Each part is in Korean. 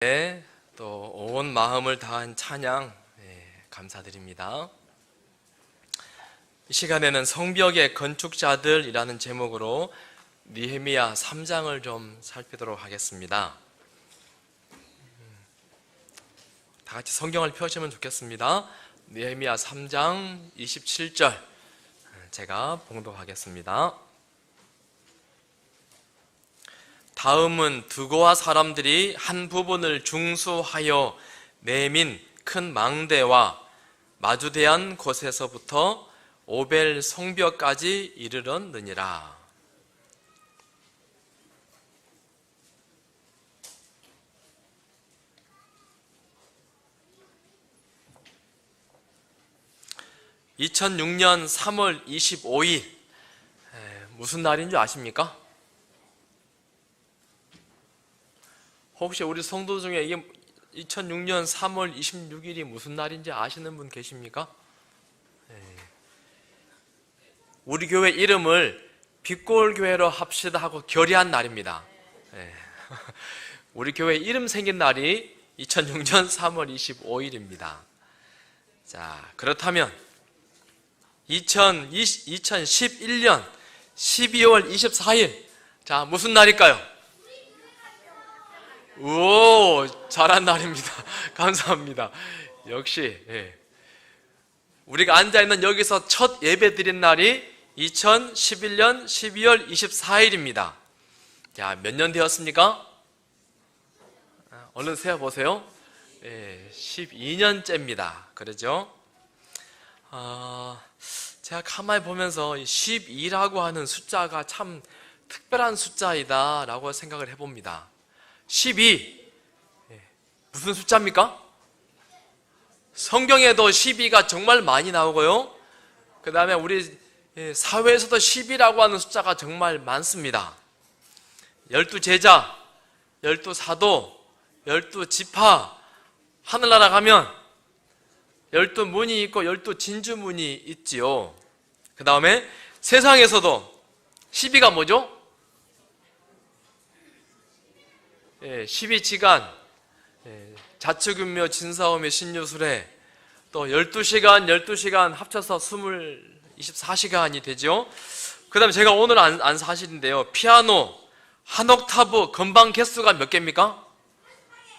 네, 또 온 마음을 다한 찬양 감사드립니다. 이 시간에는 성벽의 건축자들이라는 제목으로 느헤미야 3장을 좀 살피도록 하겠습니다. 다 같이 성경을 펴시면 좋겠습니다. 느헤미야 3장 27절 제가 봉독하겠습니다. 다음은 드고아 사람들이 한 부분을 중수하여 내민 큰 망대와 마주대한 곳에서부터 오벨 성벽까지 이르렀느니라. (2006년 3월 25일) 무슨 날인 줄 아십니까? 혹시 우리 성도 중에 이게 2006년 3월 26일이 무슨 날인지 아시는 분 계십니까? 우리 교회 이름을 빛골교회로 합시다 하고 결의한 날입니다. 우리 교회 이름 생긴 날이 2006년 3월 25일입니다. 자, 그렇다면 2011년 12월 24일, 자, 무슨 날일까요? 오, 잘한 날입니다. 감사합니다. 역시 우리가 앉아있는 여기서 첫 예배 드린 날이 2011년 12월 24일입니다. 자, 몇 년 되었습니까? 얼른 세어보세요. 12년째입니다. 그러죠? 제가 가만히 보면서 12라고 하는 숫자가 참 특별한 숫자이다 라고 생각을 해봅니다. 12, 무슨 숫자입니까? 성경에도 12가 정말 많이 나오고요. 그 다음에 우리 사회에서도 10이라고 하는 숫자가 정말 많습니다. 12제자, 12사도, 12지파, 하늘나라 가면 12문이 있고 12진주문이 있지요. 그 다음에 세상에서도 12가 뭐죠? 12지간, 자축윤묘, 진사오미, 신유술회, 또 12시간 합쳐서 24시간이 되죠. 그 다음에 제가 오늘 안 사실인데요. 피아노, 한 옥타브, 건반 개수가 몇 개입니까?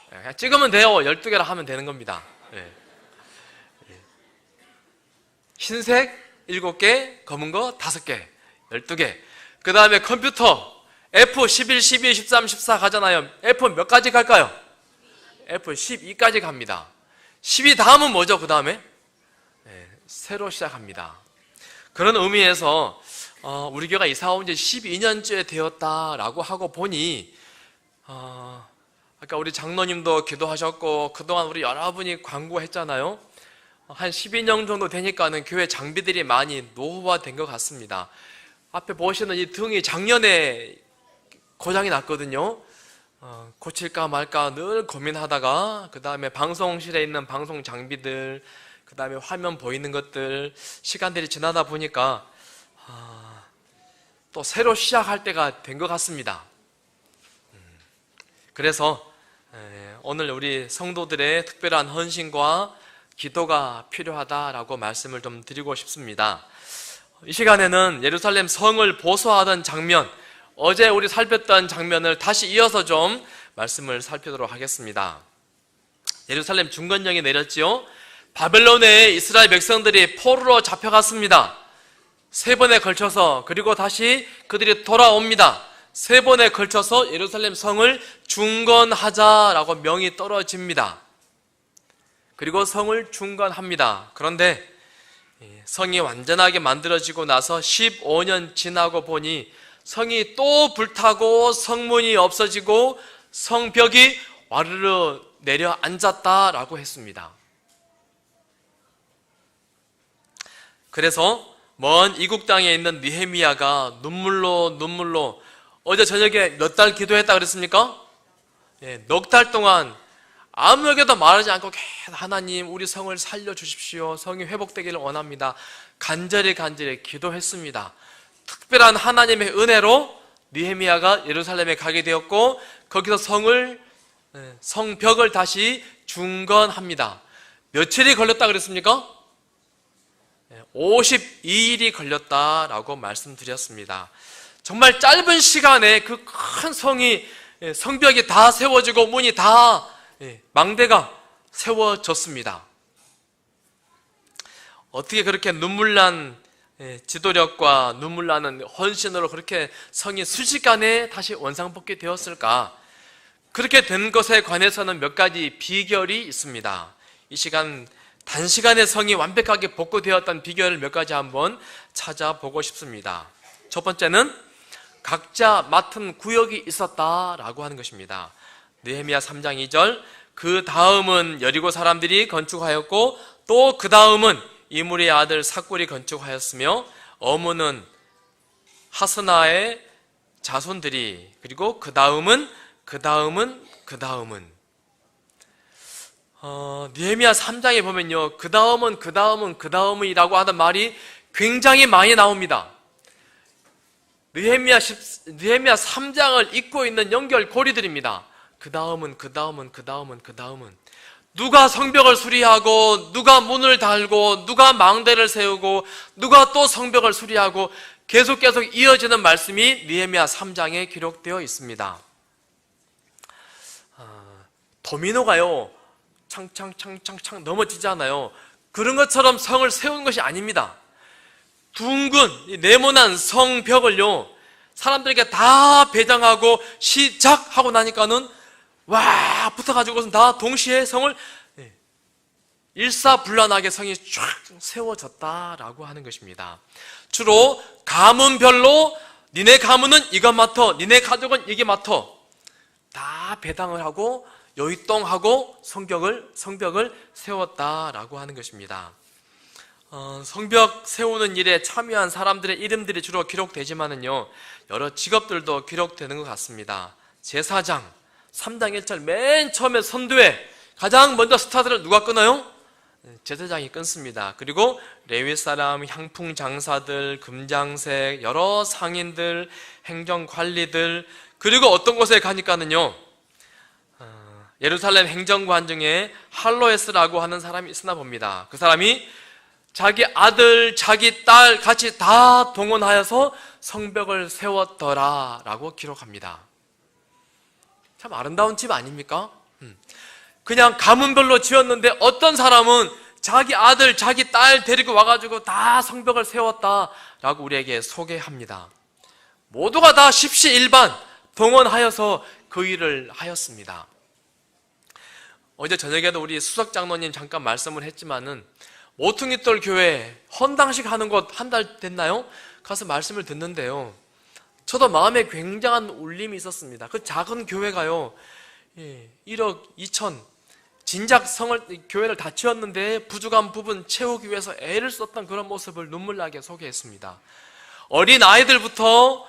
그냥 찍으면 돼요. 12개라 하면 되는 겁니다. 흰색 7개, 검은 거 5개, 12개. 그 다음에 컴퓨터, F 11, 12, 13, 14 가잖아요. F 몇 가지 갈까요? F 12까지 갑니다. 12 다음은 뭐죠? 그 다음에? 새로 시작합니다. 그런 의미에서 우리 교회가 이사 온 지 12년째 되었다라고 하고 보니 아까 우리 장로님도 기도하셨고 그동안 우리 여러분이 광고했잖아요. 한 12년 정도 되니까는 교회 장비들이 많이 노후화된 것 같습니다. 앞에 보시는 이 등이 작년에 고장이 났거든요. 고칠까 말까 늘 고민하다가 그 다음에 방송실에 있는 방송 장비들, 그 다음에 화면 보이는 것들, 시간들이 지나다 보니까 또 새로 시작할 때가 된 것 같습니다. 그래서 오늘 우리 성도들의 특별한 헌신과 기도가 필요하다라고 말씀을 좀 드리고 싶습니다. 이 시간에는 예루살렘 성을 보수하던 장면, 어제 우리 살폈던 장면을 다시 이어서 좀 말씀을 살피도록 하겠습니다. 예루살렘 중건령이 내렸지요. 바벨론에 이스라엘 백성들이 포로로 잡혀갔습니다. 3번에 걸쳐서, 그리고 다시 그들이 돌아옵니다. 3번에 걸쳐서 예루살렘 성을 중건하자라고 명이 떨어집니다. 그리고 성을 중건합니다. 그런데 성이 완전하게 만들어지고 나서 15년 지나고 보니 성이 또 불타고 성문이 없어지고 성벽이 와르르 내려앉았다라고 했습니다. 그래서 먼 이국 땅에 있는 느헤미야가 눈물로 어제 저녁에 몇 달 기도했다 그랬습니까? 넉 달 동안 아무에게도 말하지 않고 하나님 우리 성을 살려주십시오. 성이 회복되기를 원합니다. 간절히 기도했습니다. 특별한 하나님의 은혜로 느헤미야가 예루살렘에 가게 되었고 거기서 성을 성벽을 다시 중건합니다. 며칠이 걸렸다 그랬습니까? 52일이 걸렸다라고 말씀드렸습니다. 정말 짧은 시간에 그 큰 성벽이 다 세워지고 문이 다 망대가 세워졌습니다. 어떻게 그렇게 눈물난 지도력과 눈물나는 헌신으로 그렇게 성이 순식간에 다시 원상복귀 되었을까? 그렇게 된 것에 관해서는 몇 가지 비결이 있습니다. 이 시간 단시간에 성이 완벽하게 복구되었던 비결을 몇 가지 한번 찾아보고 싶습니다. 첫 번째는 각자 맡은 구역이 있었다라고 하는 것입니다. 느헤미야 3장 2절, 그 다음은 여리고 사람들이 건축하였고 또 그 다음은 이므리의 아들 삭굴이 건축하였으며 어문은 하스나의 자손들이, 그리고 그 다음은 느헤미야 3장에 보면요, 그 다음은이라고 하는 말이 굉장히 많이 나옵니다. 느헤미야 3장을 잇고 있는 연결고리들입니다. 그 다음은 누가 성벽을 수리하고, 누가 문을 달고, 누가 망대를 세우고, 누가 또 성벽을 수리하고, 계속 이어지는 말씀이 느헤미야 3장에 기록되어 있습니다. 도미노가요, 창 넘어지잖아요. 그런 것처럼 성을 세우는 것이 아닙니다. 둥근 네모난 성벽을요, 사람들에게 다 배정하고 시작하고 나니까는 와 붙어가지고서 다 동시에 성을 일사불란하게 성이 쫙 세워졌다라고 하는 것입니다. 주로 가문별로 니네 가문은 이것 맡어, 니네 가족은 이게 맡어, 다 배당을 하고 요이동하고 성벽을 세웠다라고 하는 것입니다. 성벽 세우는 일에 참여한 사람들의 이름들이 주로 기록되지만은요, 여러 직업들도 기록되는 것 같습니다. 제사장 3장 1절 맨 처음에 선두에 가장 먼저 스타트를 누가 끊어요? 제사장이 끊습니다. 그리고 레위 사람, 향풍 장사들, 금장색, 여러 상인들, 행정관리들, 그리고 어떤 곳에 가니까는요, 예루살렘 행정관 중에 할로에스라고 하는 사람이 있으나 봅니다. 그 사람이 자기 아들, 자기 딸 같이 다 동원하여서 성벽을 세웠더라 라고 기록합니다. 참 아름다운 집 아닙니까? 그냥 가문별로 지었는데 어떤 사람은 자기 아들, 자기 딸 데리고 와가지고 다 성벽을 세웠다라고 우리에게 소개합니다. 모두가 다 십시일반 동원하여서 그 일을 하였습니다. 어제 저녁에도 우리 수석장로님 잠깐 말씀을 했지만은 모퉁이돌 교회 헌당식 하는 곳 한 달 됐나요? 가서 말씀을 듣는데요, 저도 마음에 굉장한 울림이 있었습니다. 그 작은 교회가요, 1억 2천 진작 교회를 다 지었는데 부족한 부분 채우기 위해서 애를 썼던 그런 모습을 눈물나게 소개했습니다. 어린 아이들부터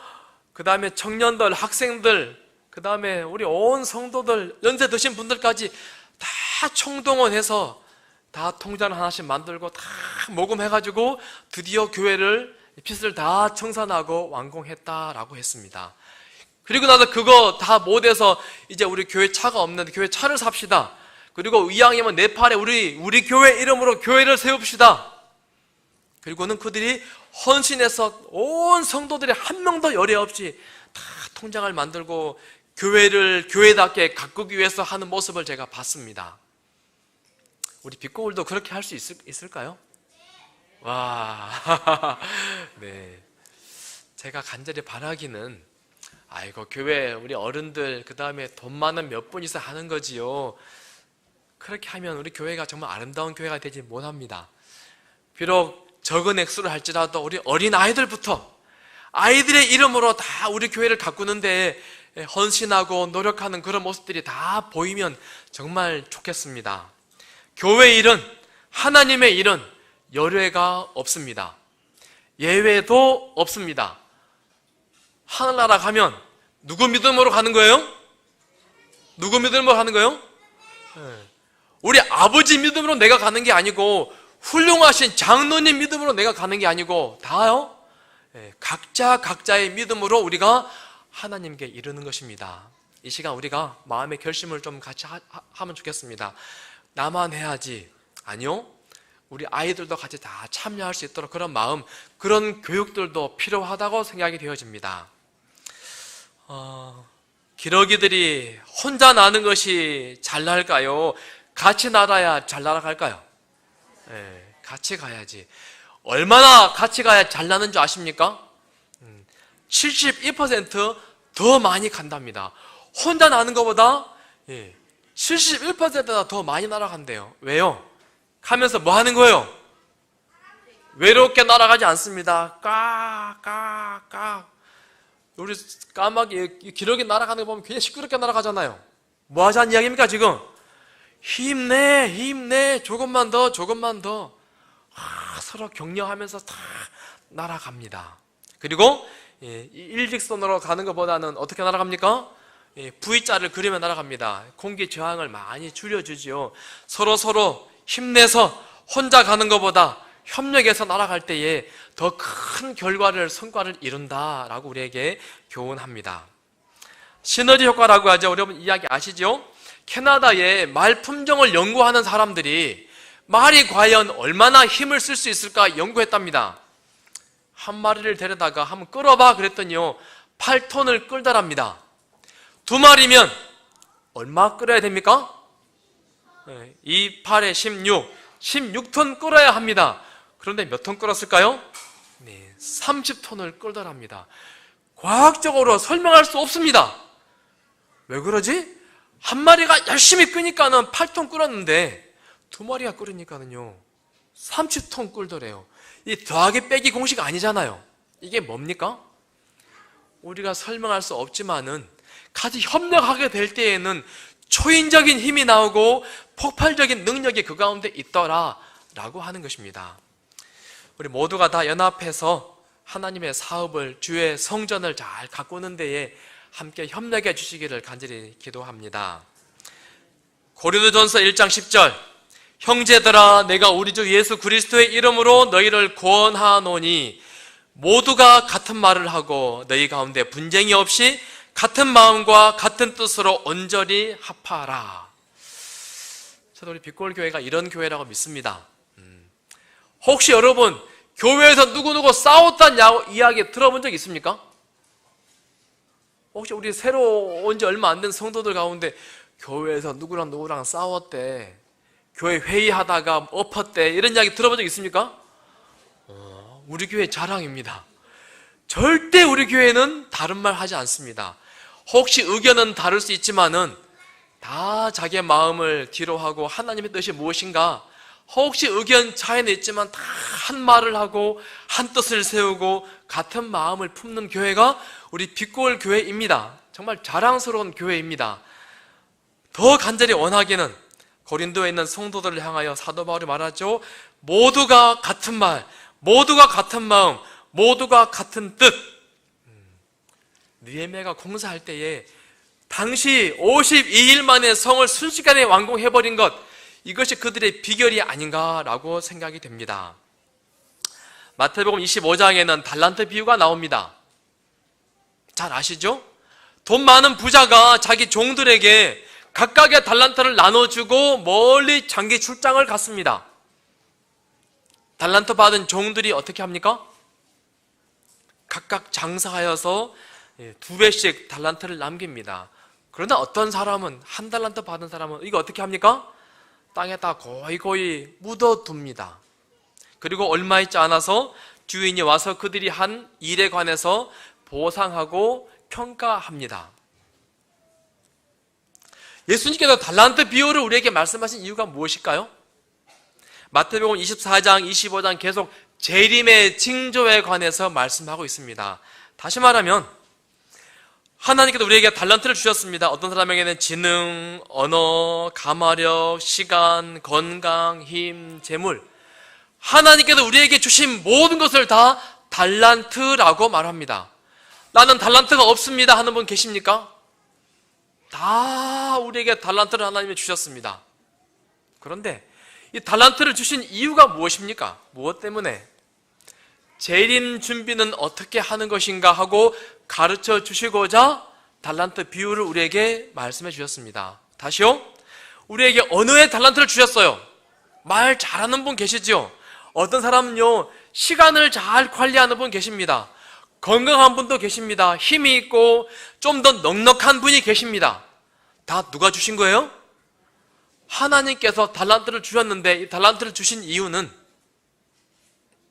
그 다음에 청년들, 학생들, 그 다음에 우리 온 성도들, 연세 드신 분들까지 다 총동원해서 다 통장 하나씩 만들고 다 모금해가지고 드디어 교회를 빚을 다 청산하고 완공했다라고 했습니다. 그리고 나서 그거 다 못해서 이제 우리 교회 차가 없는데 교회 차를 삽시다. 그리고 이왕이면 네팔에 우리 교회 이름으로 교회를 세웁시다. 그리고는 그들이 헌신해서 온 성도들이 한 명도 열애 없이 다 통장을 만들고 교회를 교회답게 가꾸기 위해서 하는 모습을 제가 봤습니다. 우리 빛고울도 그렇게 할 수 있을까요? 와, 네. 제가 간절히 바라기는, 아이고, 교회 우리 어른들, 그 다음에 돈 많은 몇 분이서 하는 거지요. 그렇게 하면 우리 교회가 정말 아름다운 교회가 되지 못합니다. 비록 적은 액수를 할지라도 우리 어린 아이들부터 아이들의 이름으로 다 우리 교회를 가꾸는데 헌신하고 노력하는 그런 모습들이 다 보이면 정말 좋겠습니다. 교회 일은, 하나님의 일은 열외가 없습니다. 예외도 없습니다. 하늘나라 가면 누구 믿음으로 가는 거예요? 누구 믿음으로 가는 거예요? 우리 아버지 믿음으로 내가 가는 게 아니고, 훌륭하신 장로님 믿음으로 내가 가는 게 아니고, 다요, 각자의 믿음으로 우리가 하나님께 이르는 것입니다. 이 시간 우리가 마음의 결심을 좀 같이 하면 좋겠습니다. 나만 해야지. 아니요. 우리 아이들도 같이 다 참여할 수 있도록 그런 마음, 그런 교육들도 필요하다고 생각이 되어집니다. 기러기들이 혼자 나는 것이 잘 날까요? 같이 날아야 잘 날아갈까요? 네, 같이 가야지. 얼마나 같이 가야 잘 나는 줄 아십니까? 72% 더 많이 간답니다. 혼자 나는 것보다 71%가 더 많이 날아간대요. 왜요? 가면서 뭐 하는 거예요? 외롭게 날아가지 않습니다. 까. 우리 까마귀, 기러기 날아가는 거 보면 굉장히 시끄럽게 날아가잖아요. 뭐 하자는 이야기입니까, 지금? 힘내. 조금만 더. 서로 격려하면서 다 날아갑니다. 그리고 일직선으로 가는 것보다는 어떻게 날아갑니까? V자를 그리며 날아갑니다. 공기 저항을 많이 줄여주지요. 서로 힘내서 혼자 가는 것보다 협력해서 날아갈 때에 더 큰 성과를 이룬다라고 우리에게 교훈합니다. 시너지 효과라고 하죠. 여러분 이야기 아시죠? 캐나다의 말 품종을 연구하는 사람들이 말이 과연 얼마나 힘을 쓸 수 있을까 연구했답니다. 한 마리를 데려다가 한번 끌어봐 그랬더니요 8톤을 끌다랍니다. 2마리면 얼마 끌어야 됩니까? 2, 8에 16톤 끌어야 합니다. 그런데 몇 톤 끌었을까요? 30톤을 끌더랍니다. 과학적으로 설명할 수 없습니다. 왜 그러지? 한 마리가 열심히 끄니까는 8톤 끌었는데 2마리가 끓으니까는요 30톤 끓더래요. 이 더하기 빼기 공식 아니잖아요. 이게 뭡니까? 우리가 설명할 수 없지만은 같이 협력하게 될 때에는 초인적인 힘이 나오고 폭발적인 능력이 그 가운데 있더라 라고 하는 것입니다. 우리 모두가 다 연합해서 하나님의 사업을, 주의 성전을 잘 가꾸는 데에 함께 협력해 주시기를 간절히 기도합니다. 고린도전서 1장 10절 형제들아 내가 우리 주 예수 그리스도의 이름으로 너희를 권하노니 모두가 같은 말을 하고 너희 가운데 분쟁이 없이 같은 마음과 같은 뜻으로 온전히 합하라. 저도 우리 빛골교회가 이런 교회라고 믿습니다. 혹시 여러분 교회에서 누구누구 싸웠다는 이야기 들어본 적 있습니까? 혹시 우리 새로 온 지 얼마 안 된 성도들 가운데 교회에서 누구랑 싸웠대, 교회 회의하다가 엎었대, 이런 이야기 들어본 적 있습니까? 우리 교회 자랑입니다. 절대 우리 교회는 다른 말 하지 않습니다. 혹시 의견은 다를 수 있지만은 다 자기의 마음을 뒤로 하고 하나님의 뜻이 무엇인가, 혹시 의견 차이는 있지만 다 한 말을 하고 한 뜻을 세우고 같은 마음을 품는 교회가 우리 빛골 교회입니다. 정말 자랑스러운 교회입니다. 더 간절히 원하기는 고린도에 있는 성도들을 향하여 사도 바울이 말하죠. 모두가 같은 말, 모두가 같은 마음, 모두가 같은 뜻. 느헤미야가 공사할 때에 당시 52일 만에 성을 순식간에 완공해버린 것, 이것이 그들의 비결이 아닌가라고 생각이 됩니다. 마태복음 25장에는 달란트 비유가 나옵니다. 잘 아시죠? 돈 많은 부자가 자기 종들에게 각각의 달란트를 나눠주고 멀리 장기 출장을 갔습니다. 달란트 받은 종들이 어떻게 합니까? 각각 장사하여서 2배씩 달란트를 남깁니다. 그러나 어떤 사람은, 한 달란트 받은 사람은 이거 어떻게 합니까? 땅에다 고이고이 묻어둡니다. 그리고 얼마 있지 않아서 주인이 와서 그들이 한 일에 관해서 보상하고 평가합니다. 예수님께서 달란트 비유를 우리에게 말씀하신 이유가 무엇일까요? 마태복음 24장, 25장 계속 재림의 징조에 관해서 말씀하고 있습니다. 다시 말하면 하나님께서 우리에게 달란트를 주셨습니다. 어떤 사람에게는 지능, 언어, 가마력, 시간, 건강, 힘, 재물, 하나님께서 우리에게 주신 모든 것을 다 달란트라고 말합니다. 나는 달란트가 없습니다 하는 분 계십니까? 다 우리에게 달란트를 하나님이 주셨습니다. 그런데 이 달란트를 주신 이유가 무엇입니까? 무엇 때문에? 재림 준비는 어떻게 하는 것인가 하고 가르쳐 주시고자 달란트 비유를 우리에게 말씀해 주셨습니다. 다시요. 우리에게 어느 해 달란트를 주셨어요? 말 잘하는 분 계시죠? 어떤 사람은요, 시간을 잘 관리하는 분 계십니다. 건강한 분도 계십니다. 힘이 있고 좀 더 넉넉한 분이 계십니다. 다 누가 주신 거예요? 하나님께서 달란트를 주셨는데 이 달란트를 주신 이유는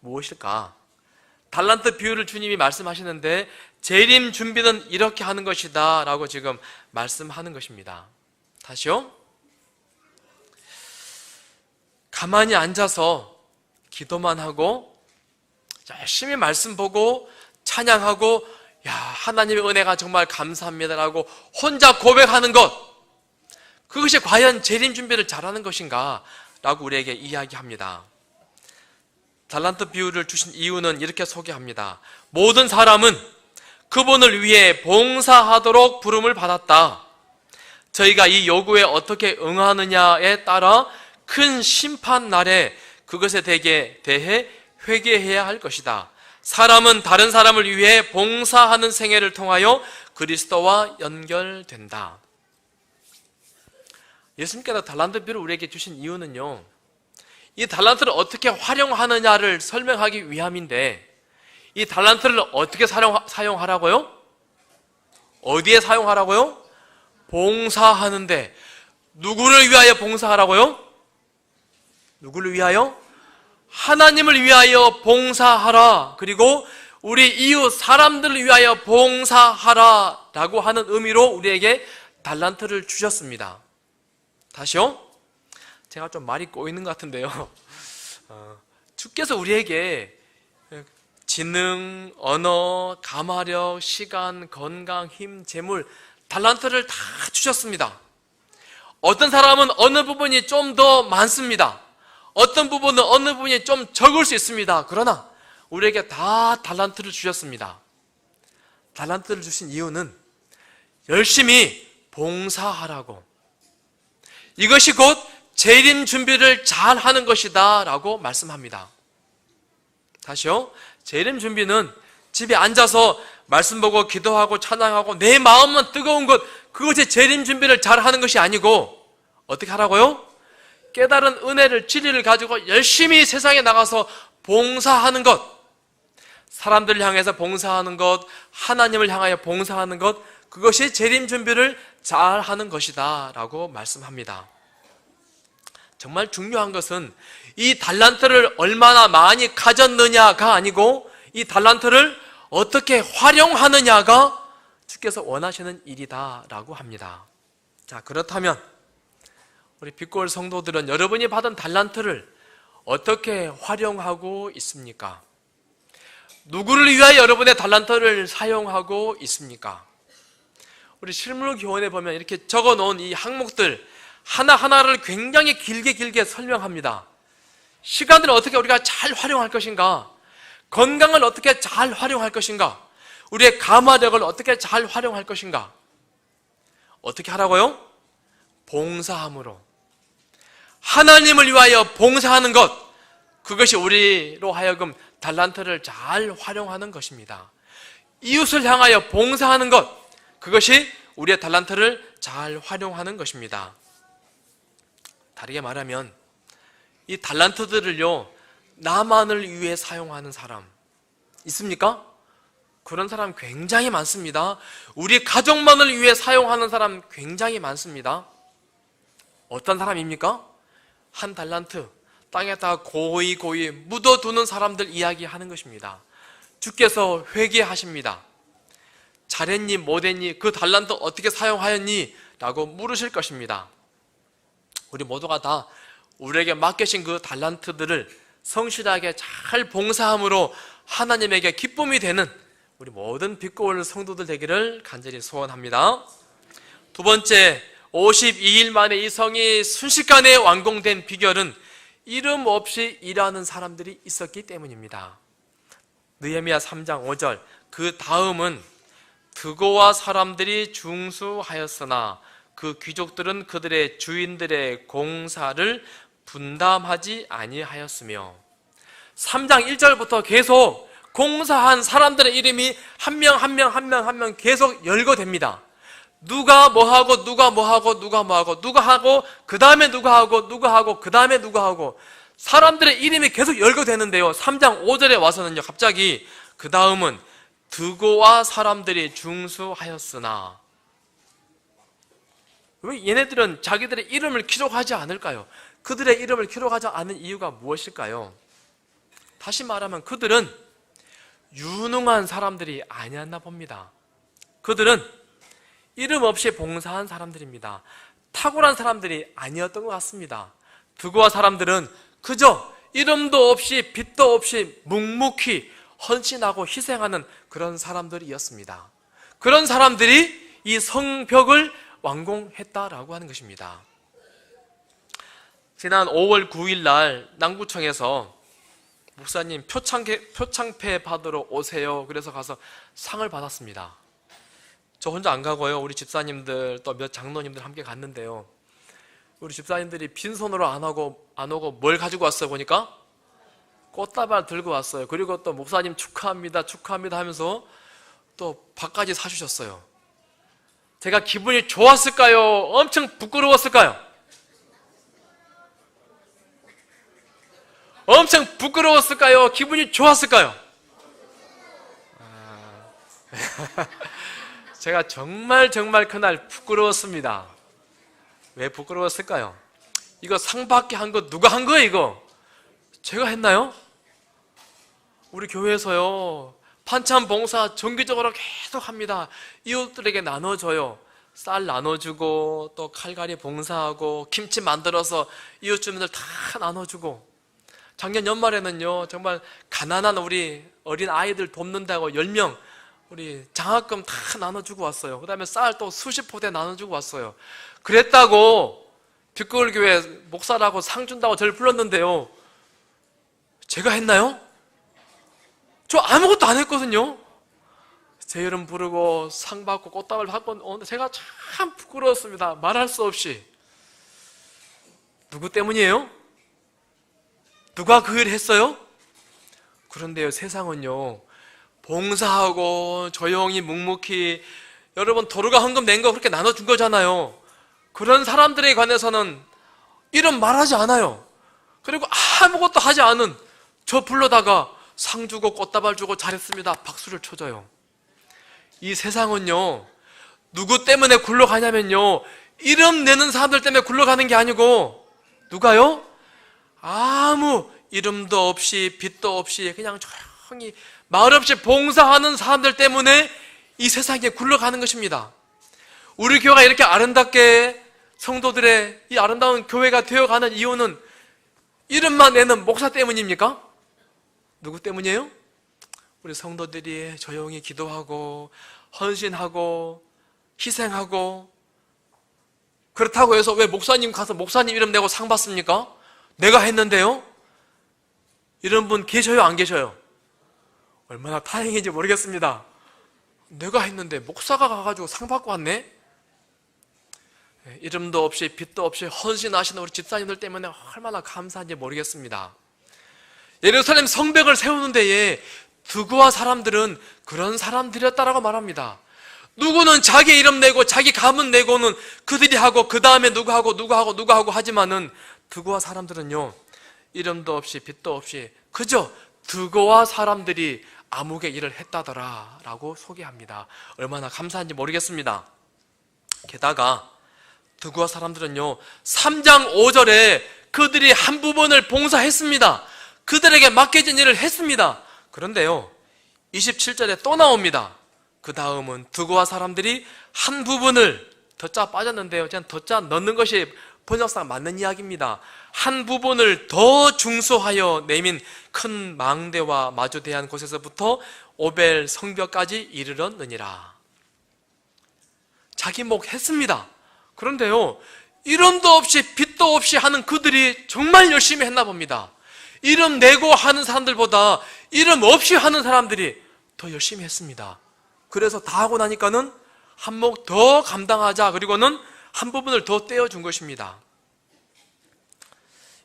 무엇일까? 달란트 비유를 주님이 말씀하시는데 재림 준비는 이렇게 하는 것이다 라고 지금 말씀하는 것입니다. 다시요. 가만히 앉아서 기도만 하고 열심히 말씀 보고 찬양하고 야, 하나님의 은혜가 정말 감사합니다라고 혼자 고백하는 것, 그것이 과연 재림 준비를 잘하는 것인가 라고 우리에게 이야기합니다. 달란트 비유를 주신 이유는 이렇게 소개합니다. 모든 사람은 그분을 위해 봉사하도록 부름을 받았다. 저희가 이 요구에 어떻게 응하느냐에 따라 큰 심판 날에 그것에 대해 회개해야 할 것이다. 사람은 다른 사람을 위해 봉사하는 생애를 통하여 그리스도와 연결된다. 예수님께서 달란트 비유를 우리에게 주신 이유는요, 이 달란트를 어떻게 활용하느냐를 설명하기 위함인데, 이 달란트를 어떻게 사용하라고요? 어디에 사용하라고요? 봉사하는데. 누구를 위하여 봉사하라고요? 누구를 위하여? 하나님을 위하여 봉사하라. 그리고 우리 이웃 사람들을 위하여 봉사하라 라고 하는 의미로 우리에게 달란트를 주셨습니다. 다시요. 제가 좀 말이 꼬이는 것 같은데요. 주께서 우리에게 지능, 언어, 감화력, 시간, 건강, 힘, 재물, 달란트를 다 주셨습니다. 어떤 사람은 어느 부분이 좀 더 많습니다. 어떤 부분은 어느 부분이 좀 적을 수 있습니다. 그러나 우리에게 다 달란트를 주셨습니다. 달란트를 주신 이유는 열심히 봉사하라고, 이것이 곧 재림 준비를 잘 하는 것이다 라고 말씀합니다. 다시요. 재림 준비는 집에 앉아서 말씀 보고 기도하고 찬양하고 내 마음만 뜨거운 것, 그것이 재림 준비를 잘 하는 것이 아니고 어떻게 하라고요? 깨달은 은혜를, 진리를 가지고 열심히 세상에 나가서 봉사하는 것, 사람들을 향해서 봉사하는 것, 하나님을 향하여 봉사하는 것, 그것이 재림 준비를 잘 하는 것이다 라고 말씀합니다. 정말 중요한 것은 이 달란트를 얼마나 많이 가졌느냐가 아니고 이 달란트를 어떻게 활용하느냐가 주께서 원하시는 일이다 라고 합니다. 자, 그렇다면 우리 빛골 성도들은 여러분이 받은 달란트를 어떻게 활용하고 있습니까? 누구를 위하여 여러분의 달란트를 사용하고 있습니까? 우리 실물 교원에 보면 이렇게 적어 놓은 이 항목들 하나하나를 굉장히 길게 설명합니다. 시간을 어떻게 우리가 잘 활용할 것인가? 건강을 어떻게 잘 활용할 것인가? 우리의 감화력을 어떻게 잘 활용할 것인가? 어떻게 하라고요? 봉사함으로. 하나님을 위하여 봉사하는 것, 그것이 우리로 하여금 달란트를 잘 활용하는 것입니다. 이웃을 향하여 봉사하는 것, 그것이 우리의 달란트를 잘 활용하는 것입니다. 다르게 말하면 이 달란트들을요, 나만을 위해 사용하는 사람 있습니까? 그런 사람 굉장히 많습니다. 우리 가족만을 위해 사용하는 사람 굉장히 많습니다. 어떤 사람입니까? 한 달란트 땅에다가 고이 묻어두는 사람들 이야기하는 것입니다. 주께서 회개하십니다. 잘했니 못했니, 그 달란트 어떻게 사용하였니? 라고 물으실 것입니다. 우리 모두가 다 우리에게 맡기신 그 달란트들을 성실하게 잘 봉사함으로 하나님에게 기쁨이 되는 우리 모든 빛고울 성도들 되기를 간절히 소원합니다. 두 번째, 52일 만에 이 성이 순식간에 완공된 비결은 이름 없이 일하는 사람들이 있었기 때문입니다. 느헤미야 3장 5절, 그 다음은 드고와 사람들이 중수하였으나 그 귀족들은 그들의 주인들의 공사를 분담하지 아니하였으며, 3장 1절부터 계속 공사한 사람들의 이름이 한 명 계속 열거됩니다. 누가 뭐 하고 누가 뭐 하고 누가 뭐 하고 누가 하고 그 다음에 누가 하고 누가 하고 그 다음에 누가 하고 사람들의 이름이 계속 열거되는데요. 3장 5절에 와서는요, 갑자기 그 다음은 드고와 사람들이 중수하였으나. 왜 얘네들은 자기들의 이름을 기록하지 않을까요? 그들의 이름을 기록하지 않은 이유가 무엇일까요? 다시 말하면 그들은 유능한 사람들이 아니었나 봅니다. 그들은 이름 없이 봉사한 사람들입니다. 탁월한 사람들이 아니었던 것 같습니다. 드고와 사람들은 그저 이름도 없이 빛도 없이 묵묵히 헌신하고 희생하는 그런 사람들이었습니다. 그런 사람들이 이 성벽을 완공했다라고 하는 것입니다. 지난 5월 9일 날 남구청에서 목사님 표창패 받으러 오세요. 그래서 가서 상을 받았습니다. 저 혼자 안 가고요. 우리 집사님들 또 몇 장로님들 함께 갔는데요. 우리 집사님들이 빈손으로 안 오고 뭘 가지고 왔어요? 보니까 꽃다발 들고 왔어요. 그리고 또 목사님 축하합니다, 축하합니다 하면서 또 밥까지 사주셨어요. 제가 기분이 좋았을까요? 엄청 부끄러웠을까요? 엄청 부끄러웠을까요? 기분이 좋았을까요? 제가 정말 그날 부끄러웠습니다. 왜 부끄러웠을까요? 이거 상 받게 한 거 누가 한 거예요, 이거? 제가 했나요? 우리 교회에서요, 반찬 봉사 정기적으로 계속 합니다. 이웃들에게 나눠줘요. 쌀 나눠주고, 또 칼갈이 봉사하고, 김치 만들어서 이웃 주민들 다 나눠주고, 작년 연말에는요, 정말 가난한 우리 어린 아이들 돕는다고 10명, 우리 장학금 다 나눠주고 왔어요. 그 다음에 쌀 또 수십 포대 나눠주고 왔어요. 그랬다고 빛거울교회 목사라고 상 준다고 저를 불렀는데요, 제가 했나요? 저 아무것도 안 했거든요. 제 이름 부르고 상 받고 꽃다발 받고 오는데 제가 참 부끄러웠습니다. 말할 수 없이. 누구 때문이에요? 누가 그 일을 했어요? 그런데요, 세상은요, 봉사하고 조용히 묵묵히, 여러분 도로가 헌금 낸 거 그렇게 나눠준 거잖아요. 그런 사람들에 관해서는 이름 말하지 않아요. 그리고 아무것도 하지 않은 저 불러다가 상 주고 꽃다발 주고 잘했습니다, 박수를 쳐줘요. 이 세상은요, 누구 때문에 굴러가냐면요, 이름 내는 사람들 때문에 굴러가는 게 아니고, 누가요? 아무 이름도 없이 빛도 없이 그냥 조용히 말없이 봉사하는 사람들 때문에 이 세상에 굴러가는 것입니다. 우리 교회가 이렇게 아름답게 성도들의 이 아름다운 교회가 되어가는 이유는 이름만 내는 목사 때문입니까? 누구 때문이에요? 우리 성도들이 조용히 기도하고 헌신하고 희생하고. 그렇다고 해서 왜 목사님 가서 목사님 이름 내고 상 받습니까? 내가 했는데요? 이런 분 계셔요, 안 계셔요? 얼마나 다행인지 모르겠습니다. 내가 했는데 목사가 가가지고 상 받고 왔네? 이름도 없이 빛도 없이 헌신하시는 우리 집사님들 때문에 얼마나 감사한지 모르겠습니다. 예루살렘 성벽을 세우는 데에 드고와 사람들은 그런 사람들이었다라고 말합니다. 누구는 자기 이름 내고 자기 가문 내고는 그들이 하고 그 다음에 누가 하고 하지만은 드고와 사람들은요, 이름도 없이 빛도 없이 그저 드고와 사람들이 암흑의 일을 했다더라 라고 소개합니다. 얼마나 감사한지 모르겠습니다. 게다가 드고와 사람들은요, 3장 5절에 그들이 한 부분을 봉사했습니다. 그들에게 맡겨진 일을 했습니다. 그런데요, 27절에 또 나옵니다. 그 다음은 드고와 사람들이 한 부분을, 덧자 빠졌는데요, 그냥 덧자 넣는 것이 번역상 맞는 이야기입니다. 한 부분을 더 중소하여 내민 큰 망대와 마주대한 곳에서부터 오벨 성벽까지 이르렀느니라. 자기 목 했습니다. 그런데요, 이름도 없이 빛도 없이 하는 그들이 정말 열심히 했나 봅니다. 이름 내고 하는 사람들보다 이름 없이 하는 사람들이 더 열심히 했습니다. 그래서 다 하고 나니까는 한 목 더 감당하자, 그리고는 한 부분을 더 떼어준 것입니다.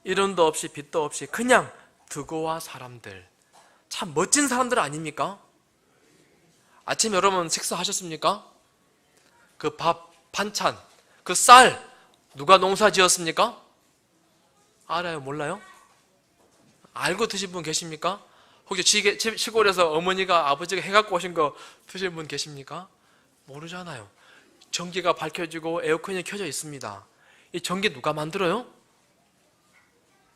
이름도 없이 빛도 없이 그냥 드고와 사람들, 참 멋진 사람들 아닙니까? 아침 여러분 식사하셨습니까? 그 밥, 반찬, 그 쌀 누가 농사 지었습니까? 알아요? 몰라요? 알고 드신 분 계십니까? 혹시 시골에서 어머니가 아버지가 해갖고 오신 거 드신 분 계십니까? 모르잖아요. 전기가 밝혀지고 에어컨이 켜져 있습니다. 이 전기 누가 만들어요?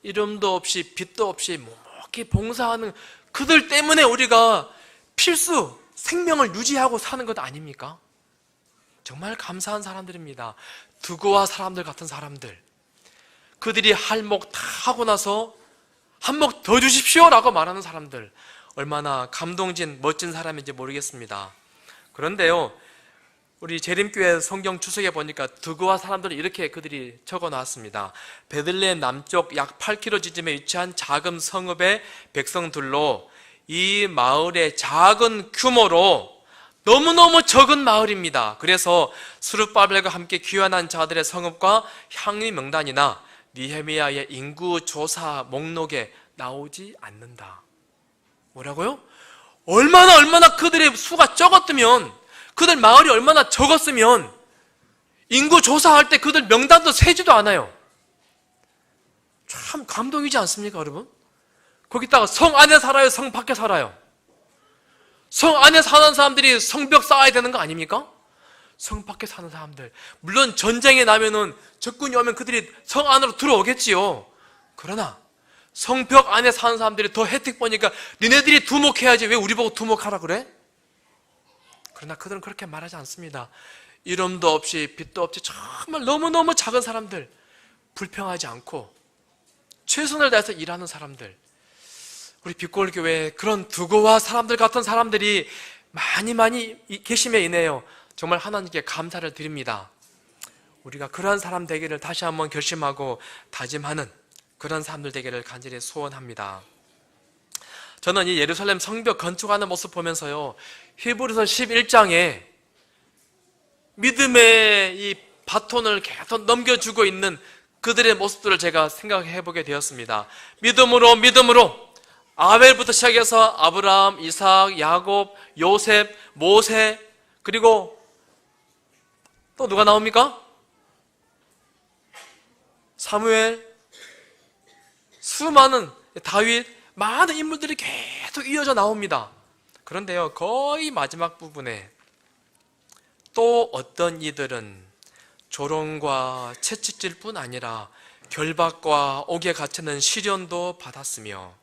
이름도 없이 빛도 없이 묵묵히 봉사하는 그들 때문에 우리가 필수 생명을 유지하고 사는 것 아닙니까? 정말 감사한 사람들입니다. 두고와 사람들 같은 사람들. 그들이 할 목 다 하고 나서 한 목 더 주십시오 라고 말하는 사람들, 얼마나 감동진 멋진 사람인지 모르겠습니다. 그런데요, 우리 재림교회 성경 추석에 보니까 두고와 사람들을 이렇게 그들이 적어놨습니다. 베들레헴 남쪽 약 8km 지점에 위치한 작은 성읍의 백성들로 이 마을의 작은 규모로 너무너무 적은 마을입니다. 그래서 스룹바벨과 함께 귀환한 자들의 성읍과 향유 명단이나 느헤미야의 인구 조사 목록에 나오지 않는다. 뭐라고요? 얼마나 그들의 수가 적었으면, 그들 마을이 얼마나 적었으면 인구 조사할 때 그들 명단도 세지도 않아요. 참 감동이지 않습니까, 여러분? 거기다가 성 안에 살아요, 성 밖에 살아요? 성 안에 사는 사람들이 성벽 쌓아야 되는 거 아닙니까? 성 밖에 사는 사람들, 물론 전쟁이 나면은 적군이 오면 그들이 성 안으로 들어오겠지요. 그러나 성벽 안에 사는 사람들이 더 혜택 보니까 니네들이 두목해야지 왜 우리 보고 두목하라 그래? 그러나 그들은 그렇게 말하지 않습니다. 이름도 없이 빛도 없이 정말 너무너무 작은 사람들, 불평하지 않고 최선을 다해서 일하는 사람들, 우리 빛골교회에 그런 두고와 사람들 같은 사람들이 많이 계심에 인해요, 정말 하나님께 감사를 드립니다. 우리가 그러한 사람 되기를 다시 한번 결심하고 다짐하는 그런 사람들 되기를 간절히 소원합니다. 저는 이 예루살렘 성벽 건축하는 모습 보면서요, 히브리서 11장에 믿음의 이 바톤을 계속 넘겨주고 있는 그들의 모습들을 제가 생각해 보게 되었습니다. 믿음으로 아벨부터 시작해서 아브라함, 이삭, 야곱, 요셉, 모세, 그리고 또 누가 나옵니까? 사무엘, 수많은 다윗, 많은 인물들이 계속 이어져 나옵니다. 그런데요, 거의 마지막 부분에 또 어떤 이들은 조롱과 채찍질 뿐 아니라 결박과 옥에 갇히는 시련도 받았으며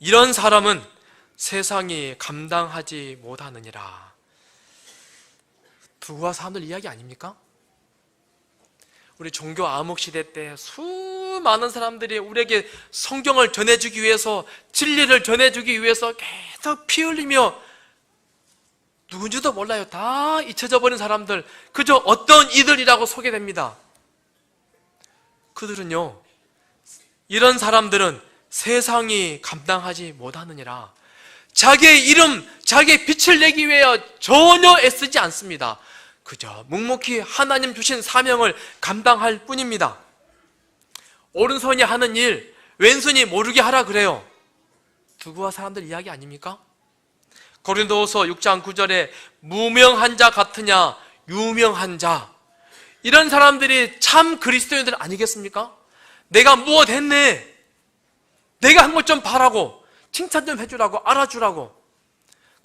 이런 사람은 세상이 감당하지 못하느니라. 두고와 사람들 이야기 아닙니까? 우리 종교 암흑시대 때 수많은 사람들이 우리에게 성경을 전해주기 위해서, 진리를 전해주기 위해서 계속 피 흘리며, 누군지도 몰라요. 다 잊혀져 버린 사람들, 그저 어떤 이들이라고 소개됩니다. 그들은요, 이런 사람들은 세상이 감당하지 못하느니라. 자기의 이름, 자기의 빛을 내기 위하여 전혀 애쓰지 않습니다. 그저 묵묵히 하나님 주신 사명을 감당할 뿐입니다. 오른손이 하는 일, 왼손이 모르게 하라 그래요. 두고와 사람들 이야기 아닙니까? 고린도후서 6장 9절에 무명한 자 같으냐 유명한 자, 이런 사람들이 참 그리스도인들 아니겠습니까? 내가 무엇 했네, 내가 한 것 좀 바라고, 칭찬 좀 해주라고, 알아주라고.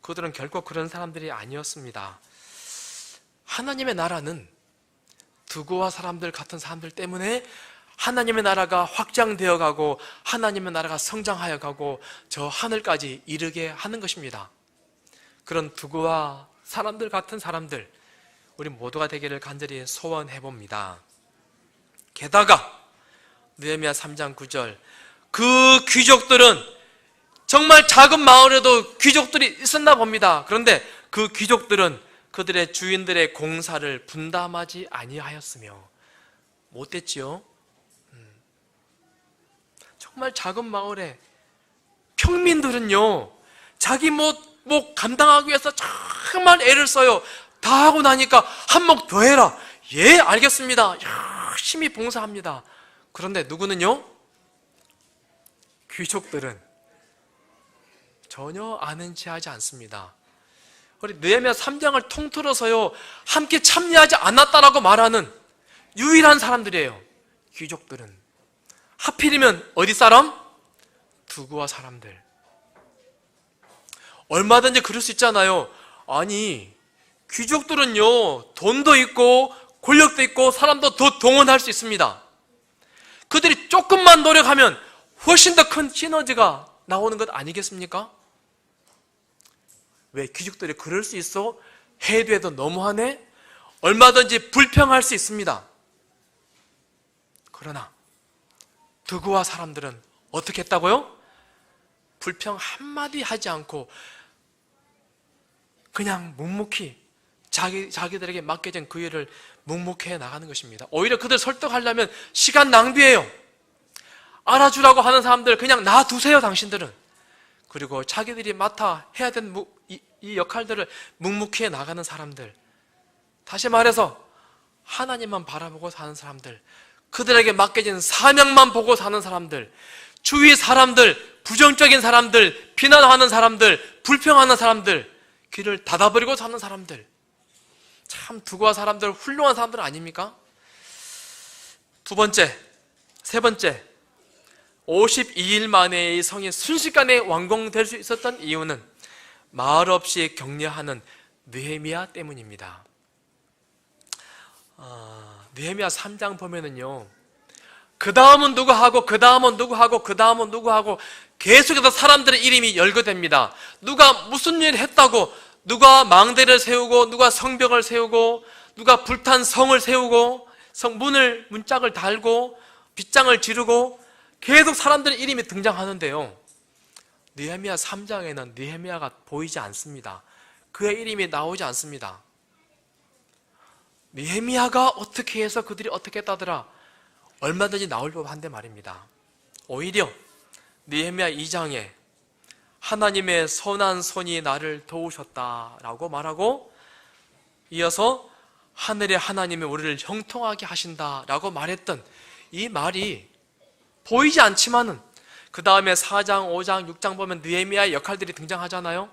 그들은 결코 그런 사람들이 아니었습니다. 하나님의 나라는 두고와 사람들 같은 사람들 때문에 하나님의 나라가 확장되어 가고 하나님의 나라가 성장하여 가고 저 하늘까지 이르게 하는 것입니다. 그런 두고와 사람들 같은 사람들, 우리 모두가 되기를 간절히 소원해 봅니다. 게다가 느헤미야 3장 9절, 그 귀족들은 정말 작은 마을에도 귀족들이 있었나 봅니다. 그런데 그 귀족들은 그들의 주인들의 공사를 분담하지 아니하였으며, 못됐지요? 정말 작은 마을에 평민들은요, 자기 목 감당하기 위해서 정말 애를 써요. 다 하고 나니까 한 목 더 해라. 예, 알겠습니다. 열심히 봉사합니다. 그런데 누구는요? 귀족들은 전혀 아는 체 하지 않습니다. 우리 느헤미야 3장을 통틀어서요 함께 참여하지 않았다라고 말하는 유일한 사람들이에요. 귀족들은 하필이면 어디 사람? 두구와 사람들. 얼마든지 그럴 수 있잖아요. 아니 귀족들은요 돈도 있고 권력도 있고 사람도 더 동원할 수 있습니다. 그들이 조금만 노력하면 훨씬 더 큰 시너지가 나오는 것 아니겠습니까? 왜 귀족들이 그럴 수 있어? 해도 해도 너무하네? 얼마든지 불평할 수 있습니다. 그러나 두구와 사람들은 어떻게 했다고요? 불평 한마디 하지 않고 그냥 묵묵히 자기들에게 맡겨진 그 일을 묵묵히 해 나가는 것입니다. 오히려 그들 설득하려면 시간 낭비예요. 알아주라고 하는 사람들 그냥 놔두세요, 당신들은. 그리고 자기들이 맡아 해야 되는 이 역할들을 묵묵히 해 나가는 사람들. 다시 말해서 하나님만 바라보고 사는 사람들, 그들에게 맡겨진 사명만 보고 사는 사람들, 주위 사람들, 부정적인 사람들, 비난하는 사람들, 불평하는 사람들, 귀를 닫아버리고 사는 사람들. 참 두고와 사람들 훌륭한 사람들 아닙니까? 세 번째 52일 만에 이 성이 순식간에 완공될 수 있었던 이유는 말없이 격려하는 느헤미야 때문입니다. 느헤미야 3장 보면은요 그 다음은 누구 하고 그 다음은 누구 하고 그 다음은 누구 하고 계속해서 사람들의 이름이 열거됩니다. 누가 무슨 일을 했다고, 누가 망대를 세우고 누가 성벽을 세우고 누가 불탄 성을 세우고 성문을 문짝을 달고 빗장을 지르고 계속 사람들의 이름이 등장하는데요, 느헤미야 3장에는 느헤미야가 보이지 않습니다. 그의 이름이 나오지 않습니다. 느헤미야가 어떻게 해서 그들이 어떻게 했다더라 얼마든지 나올 법한데 말입니다. 오히려 느헤미야 2장에 하나님의 선한 손이 나를 도우셨다라고 말하고 이어서 하늘의 하나님이 우리를 형통하게 하신다라고 말했던 이 말이 보이지 않지만은 그 다음에 4장, 5장, 6장 보면 느헤미야의 역할들이 등장하잖아요.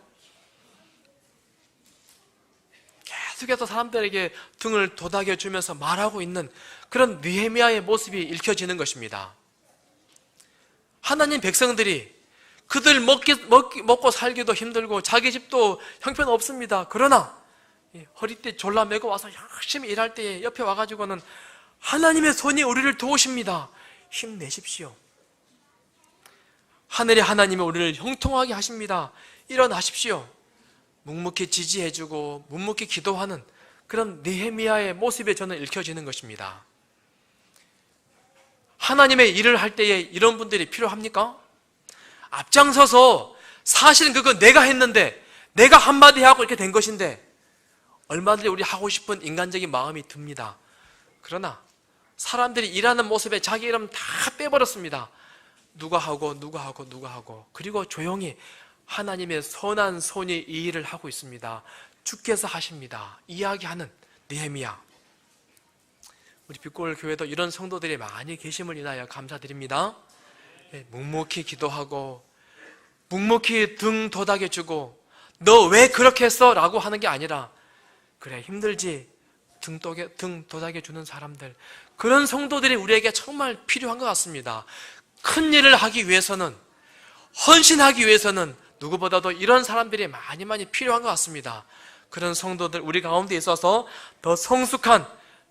계속해서 사람들에게 등을 도닥여주면서 말하고 있는 그런 느헤미야의 모습이 읽혀지는 것입니다. 하나님 백성들이 그들 먹고 살기도 힘들고 자기 집도 형편없습니다. 그러나 허리띠 졸라매고 와서 열심히 일할 때에 옆에 와가지고는 하나님의 손이 우리를 도우십니다. 힘내십시오. 하늘의 하나님이 우리를 형통하게 하십니다. 일어나십시오. 묵묵히 지지해주고 묵묵히 기도하는 그런 느헤미야의 모습이 저는 읽혀지는 것입니다. 하나님의 일을 할 때에 이런 분들이 필요합니까? 앞장서서 사실은 그거 내가 했는데 내가 한마디 하고 이렇게 된 것인데 얼마든지 우리 하고 싶은 인간적인 마음이 듭니다. 그러나 사람들이 일하는 모습에 자기 이름 다 빼버렸습니다. 누가 하고 그리고 조용히 하나님의 선한 손이 이 일을 하고 있습니다. 주께서 하십니다. 이야기하는 느헤미야. 우리 빛골 교회도 이런 성도들이 많이 계심을 인하여 감사드립니다. 묵묵히 기도하고 묵묵히 등 도닥여주고 너 왜 그렇게 했어? 라고 하는 게 아니라 그래 힘들지 등 도닥여주는 사람들, 그런 성도들이 우리에게 정말 필요한 것 같습니다. 큰 일을 하기 위해서는, 헌신하기 위해서는 누구보다도 이런 사람들이 많이 필요한 것 같습니다. 그런 성도들 우리 가운데 있어서 더 성숙한,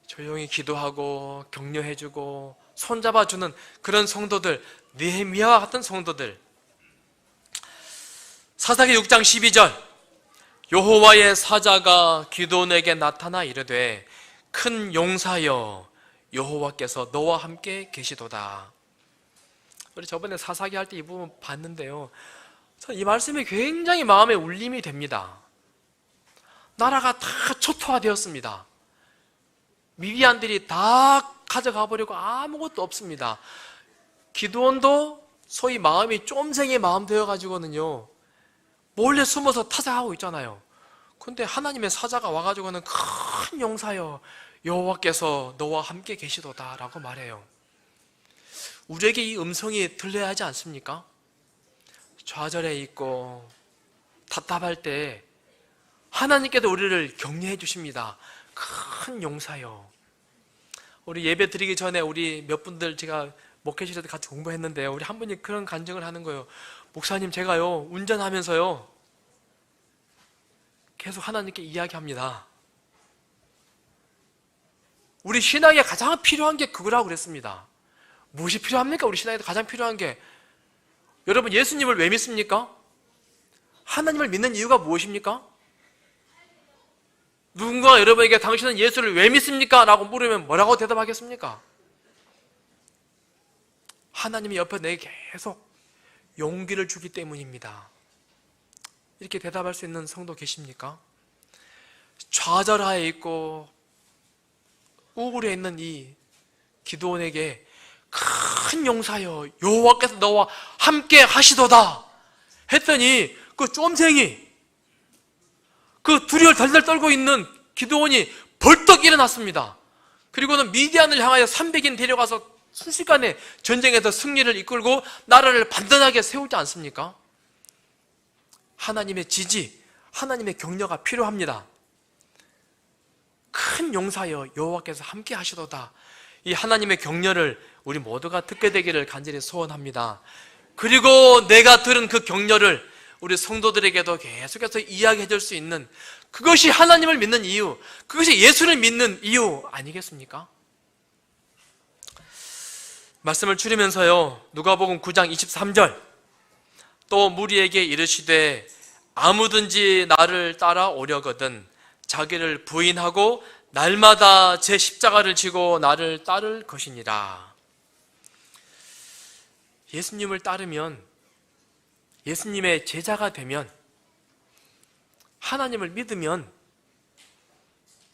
조용히 기도하고 격려해주고 손잡아주는 그런 성도들, 느헤미야와 같은 성도들. 사사기 6장 12절 여호와의 사자가 기드온에게 나타나 이르되 큰 용사여 여호와께서 너와 함께 계시도다. 우리 저번에 사사기 할 때 이 부분 봤는데요, 이 말씀이 굉장히 마음에 울림이 됩니다. 나라가 다 초토화되었습니다. 미디안들이 다 가져가 버리고 아무것도 없습니다. 기드온도 소위 마음이 쫌생의 마음 되어가지고는요 몰래 숨어서 타작하고 있잖아요. 근데 하나님의 사자가 와가지고는 큰 용사여 여호와께서 너와 함께 계시도다 라고 말해요. 우리에게 이 음성이 들려야 하지 않습니까? 좌절해 있고 답답할 때 하나님께도 우리를 격려해 주십니다. 큰 용사요. 우리 예배 드리기 전에 우리 몇 분들 제가 목회실에도 같이 공부했는데요, 우리 한 분이 그런 간증을 하는 거예요. 목사님, 제가요 운전하면서요 계속 하나님께 이야기합니다. 우리 신앙에 가장 필요한 게 그거라고 그랬습니다. 무엇이 필요합니까? 우리 신앙에 가장 필요한 게, 여러분 예수님을 왜 믿습니까? 하나님을 믿는 이유가 무엇입니까? 누군가 여러분에게 당신은 예수를 왜 믿습니까? 라고 물으면 뭐라고 대답하겠습니까? 하나님이 옆에 내게 계속 용기를 주기 때문입니다. 이렇게 대답할 수 있는 성도 계십니까? 좌절하에 있고 우울해 있는 이 기드온에게 큰 용사여 여호와께서 너와 함께 하시도다 했더니 그 쫌생이, 그 두려움을 덜덜 떨고 있는 기드온이 벌떡 일어났습니다. 그리고는 미디안을 향하여 300인 데려가서 순식간에 전쟁에서 승리를 이끌고 나라를 반전하게 세우지 않습니까? 하나님의 지지, 하나님의 격려가 필요합니다. 큰 용사여 여호와께서 함께 하시도다. 이 하나님의 격려를 우리 모두가 듣게 되기를 간절히 소원합니다. 그리고 내가 들은 그 격려를 우리 성도들에게도 계속해서 이야기해 줄 수 있는, 그것이 하나님을 믿는 이유, 그것이 예수를 믿는 이유 아니겠습니까? 말씀을 줄이면서요, 누가복음 9장 23절, 또 무리에게 이르시되 아무든지 나를 따라오려거든 자기를 부인하고 날마다 제 십자가를 지고 나를 따를 것이니라. 예수님을 따르면, 예수님의 제자가 되면, 하나님을 믿으면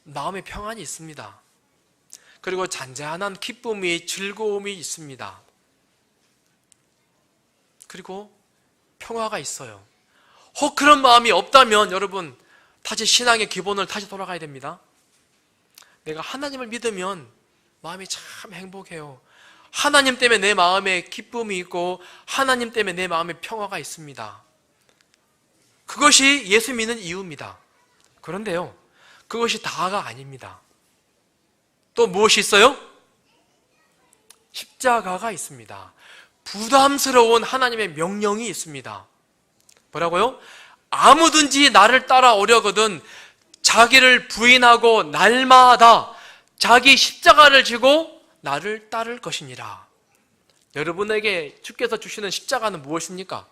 마음에 평안이 있습니다. 그리고 잔잔한 기쁨이, 즐거움이 있습니다. 그리고 평화가 있어요. 혹 그런 마음이 없다면 여러분 다시 신앙의 기본을 다시 돌아가야 됩니다. 내가 하나님을 믿으면 마음이 참 행복해요. 하나님 때문에 내 마음에 기쁨이 있고 하나님 때문에 내 마음에 평화가 있습니다. 그것이 예수 믿는 이유입니다. 그런데요, 그것이 다가 아닙니다. 또 무엇이 있어요? 십자가가 있습니다. 부담스러운 하나님의 명령이 있습니다. 뭐라고요? 아무든지 나를 따라오려거든 자기를 부인하고 날마다 자기 십자가를 지고 나를 따를 것이니라. 여러분에게 주께서 주시는 십자가는 무엇입니까?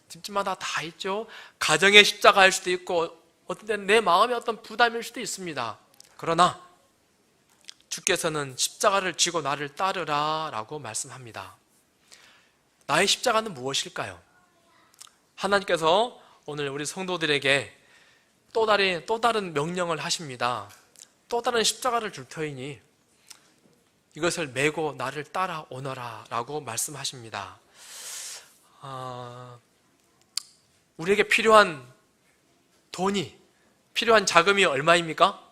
집집마다 다 있죠. 가정의 십자가일 수도 있고 어떤 때는 내 마음의 어떤 부담일 수도 있습니다. 그러나 주께서는 십자가를 지고 나를 따르라 라고 말씀합니다. 나의 십자가는 무엇일까요? 하나님께서 오늘 우리 성도들에게 또 다른 명령을 하십니다. 또 다른 십자가를 줄 터이니 이것을 메고 나를 따라오너라 라고 말씀하십니다. 우리에게 필요한 돈이, 필요한 자금이 얼마입니까?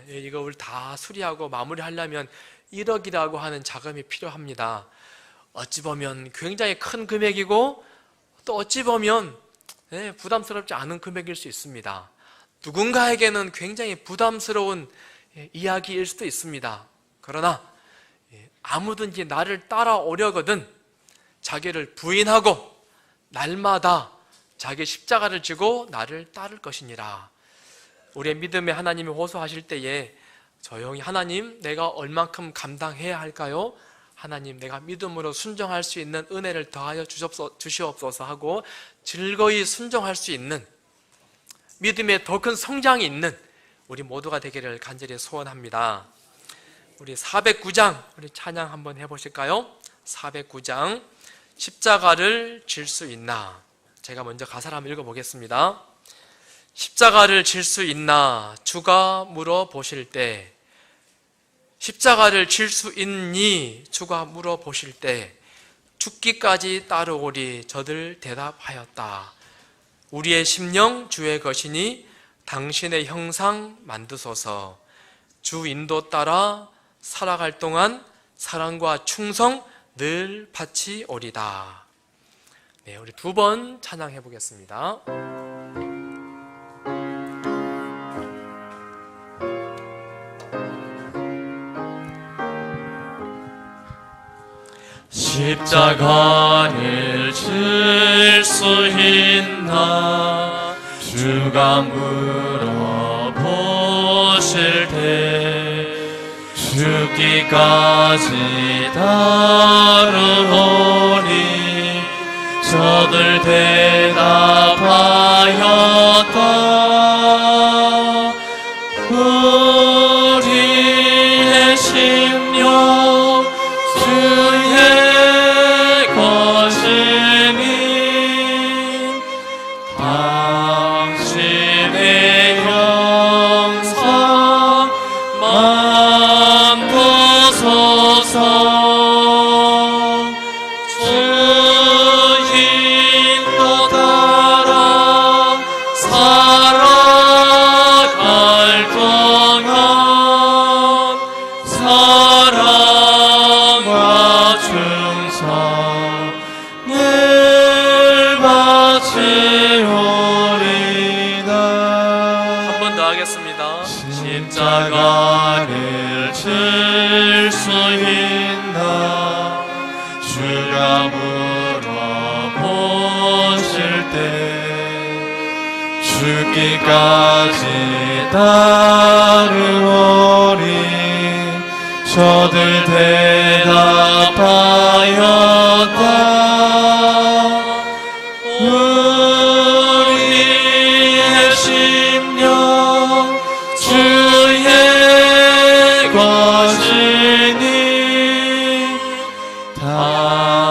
이걸 다 수리하고 마무리하려면 1억이라고 하는 자금이 필요합니다. 어찌 보면 굉장히 큰 금액이고 또 어찌 보면 부담스럽지 않은 금액일 수 있습니다. 누군가에게는 굉장히 부담스러운 이야기일 수도 있습니다. 그러나 아무든지 나를 따라오려거든 자기를 부인하고 날마다 자기 십자가를 지고 나를 따를 것이니라. 우리의 믿음에 하나님이 호소하실 때에 조용히 하나님 내가 얼만큼 감당해야 할까요? 하나님 내가 믿음으로 순종할 수 있는 은혜를 더하여 주시옵소서 하고 즐거이 순종할 수 있는 믿음의 더 큰 성장이 있는 우리 모두가 되기를 간절히 소원합니다. 우리 409장 우리 찬양 한번 해보실까요? 409장 십자가를 질 수 있나? 제가 먼저 가사를 한번 읽어보겠습니다. 십자가를 질 수 있나? 주가 물어보실 때, 십자가를 질 수 있니? 주가 물어보실 때 죽기까지 따르오리 저들 대답하였다. 우리의 심령 주의 것이니 당신의 형상 만드소서. 주 인도 따라 살아갈 동안 사랑과 충성 늘 바치오리다. 네, 우리 두 번 찬양해 보겠습니다. 십자가를 질 수 있나 주가 물어보실 때 죽기까지 따르오니 저들 대답하였다. 우리의 심령 주의 것이니 당신의 영상 만드소서. 주인도 따라 살아갈 동안 사랑과 충성을 바치오리다. 한 번 더 하겠습니다. 십자가를 질 수 있나 주가 물어보실 때 죽기까지 따르오리 저들 대답하였다. 우리의 심령 주의 것이니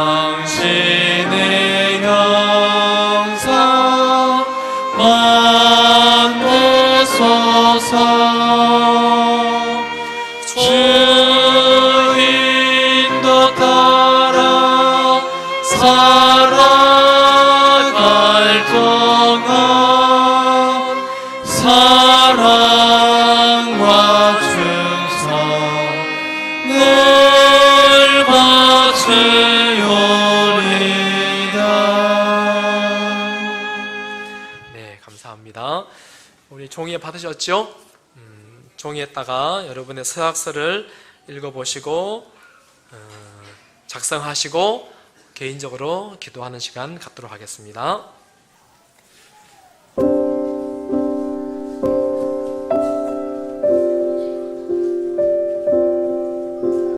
당신의 영상 만드소서. 주인도 따라 살아갈 동안 사랑과 충성을 바치오리다. 네, 감사합니다. 우리 종이에 받으셨죠? 종이에다가 여러분의 서약서를 읽어보시고 작성하시고 개인적으로 기도하는 시간 갖도록 하겠습니다.